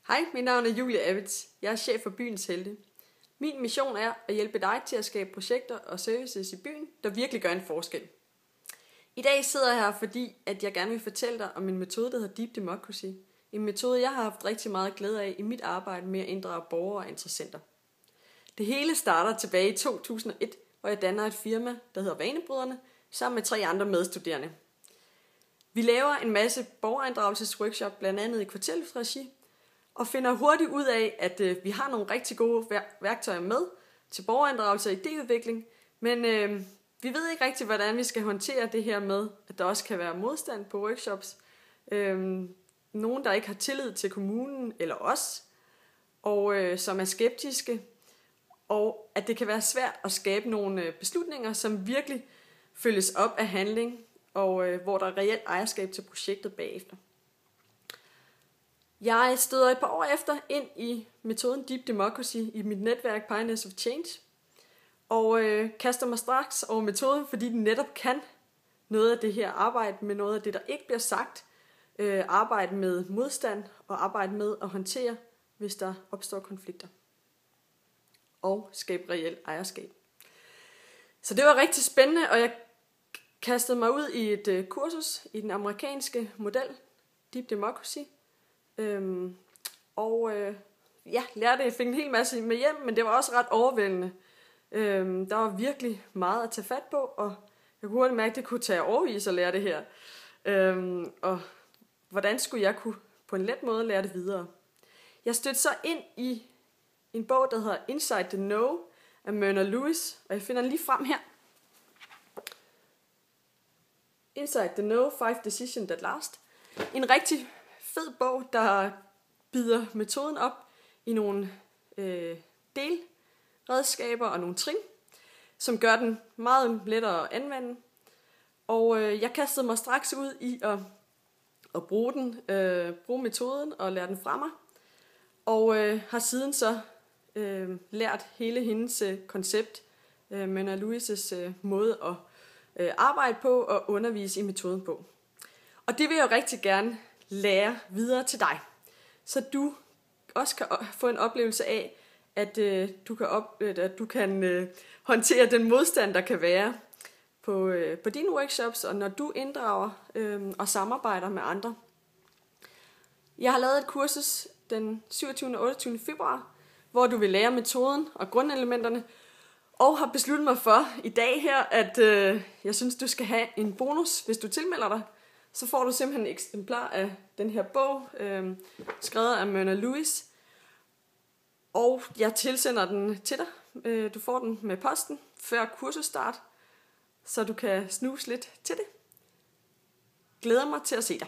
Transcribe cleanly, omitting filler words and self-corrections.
Hej, mit navn er Julie Avits. Jeg er chef for Byens Helte. Min mission er at hjælpe dig til at skabe projekter og services i byen, der virkelig gør en forskel. I dag sidder jeg her, fordi at jeg gerne vil fortælle dig om en metode, der hedder Deep Democracy. En metode, jeg har haft rigtig meget glæde af i mit arbejde med at inddrage borgere og interessenter. Det hele starter tilbage i 2001, hvor jeg danner et firma, der hedder Vanebryderne, sammen med 3 andre medstuderende. Vi laver en masse borgerinddragelsesworkshop, blandt andet i kvarterlivsregi, og finder hurtigt ud af, at vi har nogle rigtig gode værktøjer med til borgerinddragelse og idéudvikling, men vi ved ikke rigtig, hvordan vi skal håndtere det her med, at der også kan være modstand på workshops. Nogen, der ikke har tillid til kommunen eller os, og som er skeptiske, og at det kan være svært at skabe nogle beslutninger, som virkelig følges op af handling, og hvor der er reelt ejerskab til projektet bagefter. Jeg støder et par år efter ind i metoden Deep Democracy i mit netværk Pioneers of Change, og kaster mig straks over metoden, fordi den netop kan noget af det her arbejde med noget af det, der ikke bliver sagt, arbejde med modstand og arbejde med at håndtere, hvis der opstår konflikter, og skabe reelt ejerskab. Så det var rigtig spændende, og jeg kastede mig ud i et kursus i den amerikanske model, Deep Democracy, lærte jeg, fik en hel masse med hjem, men det var også ret overvældende. Der var virkelig meget at tage fat på, og jeg kunne hurtigt mærke, at det kunne tage overvis at lære det her. Og hvordan skulle jeg kunne på en let måde lære det videre? Jeg stødte så ind i en bog, der hedder Inside the Know af Myrna Lewis, og jeg finder den lige frem her. Inside the Know, 5 Decisions That Last. En rigtig fed bog, der bider metoden op i nogle delredskaber og nogle trin, som gør den meget lettere at anvende. Og jeg kastede mig straks ud i at bruge metoden og lære den fra mig. Og har siden så lært hele hendes koncept, Myrna Lewis' måde at arbejde på og undervise i metoden på. Og det vil jeg rigtig gerne lære videre til dig, så du også kan få en oplevelse af, at du kan håndtere den modstand, der kan være på dine workshops, og når du inddrager og samarbejder med andre. Jeg har lavet et kursus den 27. og 28. februar, hvor du vil lære metoden og grundelementerne, og har besluttet mig for i dag her, at jeg synes, du skal have en bonus, hvis du tilmelder dig. Så får du simpelthen et eksemplar af den her bog, skrevet af Myrna Lewis. Og jeg tilsender den til dig. Du får den med posten før kursusstart, så du kan snuse lidt til det. Glæder mig til at se dig.